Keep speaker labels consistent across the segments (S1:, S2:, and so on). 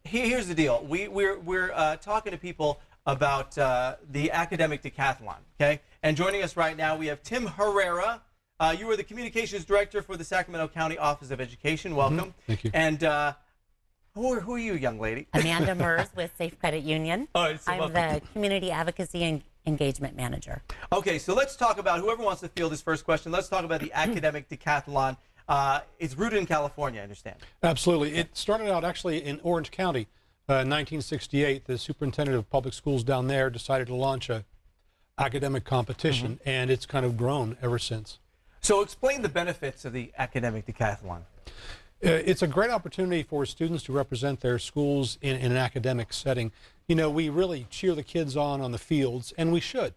S1: here's the deal. We're talking to people about the academic decathlon, okay? And joining us right now, we have Tim Herrera. You are the communications director for the Sacramento County Office of Education. Welcome.
S2: Thank you.
S1: And who are you, young lady?
S3: Amanda Mers with Safe Credit Union.
S1: Oh, so
S3: I'm the Community Advocacy and Engagement Manager.
S1: Okay, so let's talk about, whoever wants to field this first question, let's talk about the academic decathlon. It's rooted in California, I understand.
S2: Absolutely. It started out actually in Orange County. 1968, the superintendent of public schools down there decided to launch a academic competition, and it's kind of grown ever since.
S1: So explain the benefits of the academic decathlon.
S2: It's a great opportunity for students to represent their schools in an academic setting. You know, we really cheer the kids on the fields, and we should.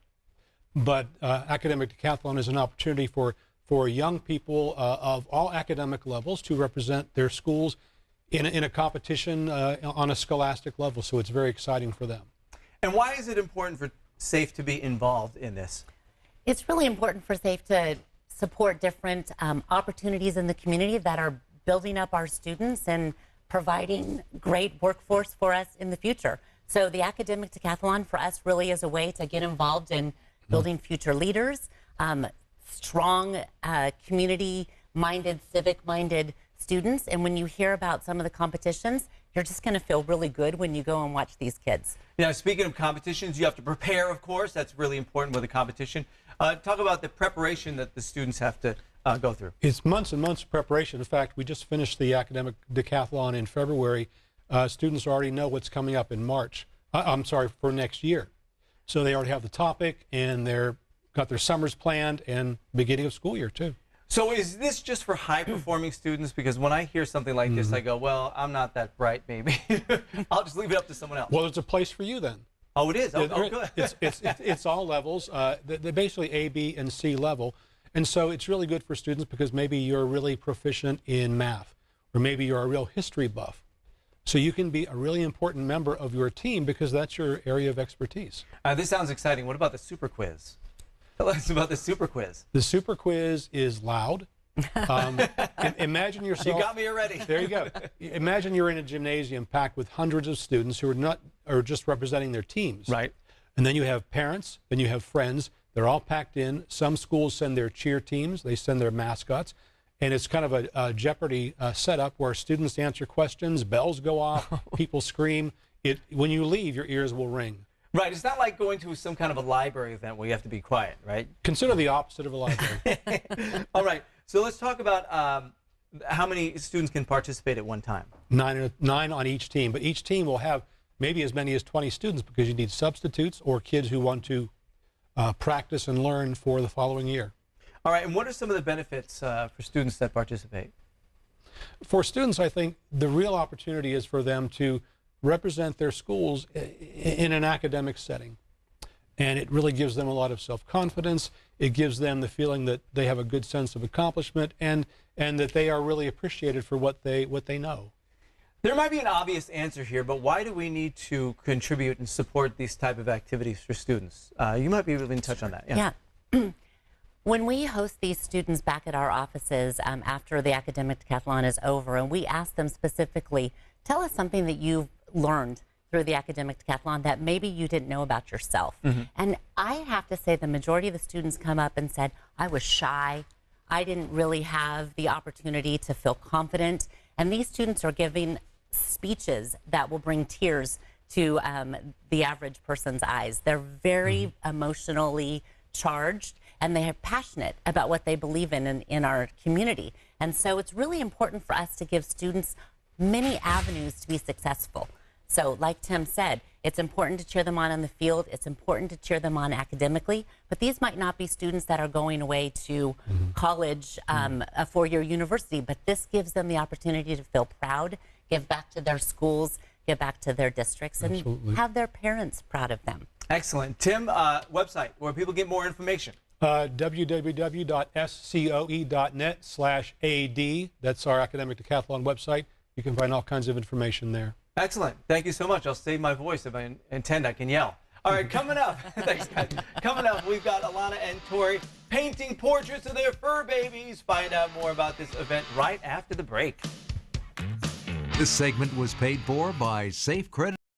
S2: But academic decathlon is an opportunity for young people of all academic levels to represent their schools in a competition on a scholastic level. So it's very exciting for them.
S1: And why is it important for SAFE to be involved in this?
S3: It's really important for SAFE to support different opportunities in the community that are building up our students and providing great workforce for us in the future. So the academic decathlon for us really is a way to get involved in building future leaders, strong community-minded, civic-minded students. And when you hear about some of the competitions, you're just going to feel really good when you go and watch these kids.
S1: Now, speaking of competitions, you have to prepare, of course. That's really important with a competition. Talk about the preparation that the students have to go through.
S2: It's months and months of preparation. In fact, we just finished the academic decathlon in February. Students already know what's coming up in March. I'm sorry, for next year. So they already have the topic, and they're got their summers planned and beginning of school year too.
S1: So is this just for high-performing students? Because when I hear something like this, I go, well, I'm not that bright, maybe. I'll just leave it up to someone else.
S2: Well, there's a place for you then.
S1: Oh, it is? Oh, good.
S2: It's all levels. They're basically A, B, and C level. And so it's really good for students because maybe you're really proficient in math, or maybe you're a real history buff. So you can be a really important member of your team because that's your area of expertise.
S1: This sounds exciting. What about the super quiz? Tell us about the super quiz.
S2: The super quiz is loud. Imagine yourself.
S1: You got me already.
S2: There you go. Imagine you're in a gymnasium packed with hundreds of students who are just representing their teams.
S1: Right.
S2: And then you have parents, then you have friends. They're all packed in. Some schools send their cheer teams. They send their mascots. And it's kind of a Jeopardy setup where students answer questions, bells go off, people scream. When you leave, your ears will ring.
S1: Right. It's not like going to some kind of a library event where you have to be quiet, right?
S2: Consider the opposite of a library.
S1: All right. So let's talk about how many students can participate at one time.
S2: Nine on each team. But each team will have maybe as many as 20 students because you need substitutes or kids who want to practice and learn for the following year.
S1: All right. And what are some of the benefits for students that participate?
S2: For students, I think the real opportunity is for them to represent their schools in an academic setting. And it really gives them a lot of self-confidence. It gives them the feeling that they have a good sense of accomplishment and that they are really appreciated for what they know.
S1: There might be an obvious answer here, but why do we need to contribute and support these type of activities for students? You might be able to touch on that.
S3: Yeah. When we host these students back at our offices after the academic decathlon is over, and we ask them specifically, tell us something that you've learned through the academic decathlon that maybe you didn't know about yourself. And I have to say the majority of the students come up and said, I was shy. I didn't really have the opportunity to feel confident. And these students are giving speeches that will bring tears to the average person's eyes. They're very emotionally charged, and they are passionate about what they believe in our community. And so it's really important for us to give students many avenues to be successful. So like Tim said, it's important to cheer them on the field. It's important to cheer them on academically. But these might not be students that are going away to college, a four-year university. But this gives them the opportunity to feel proud, give back to their schools, give back to their districts, and have their parents proud of them.
S1: Excellent. Tim, website where people get more information.
S2: www.scoe.net/AD. That's our academic decathlon website. You can find all kinds of information there.
S1: Excellent. Thank you so much. I'll save my voice. If I intend, I can yell. All right, coming up. Thanks, guys. Coming up, we've got Alana and Tori painting portraits of their fur babies. Find out more about this event right after the break.
S4: This segment was paid for by Safe Credit.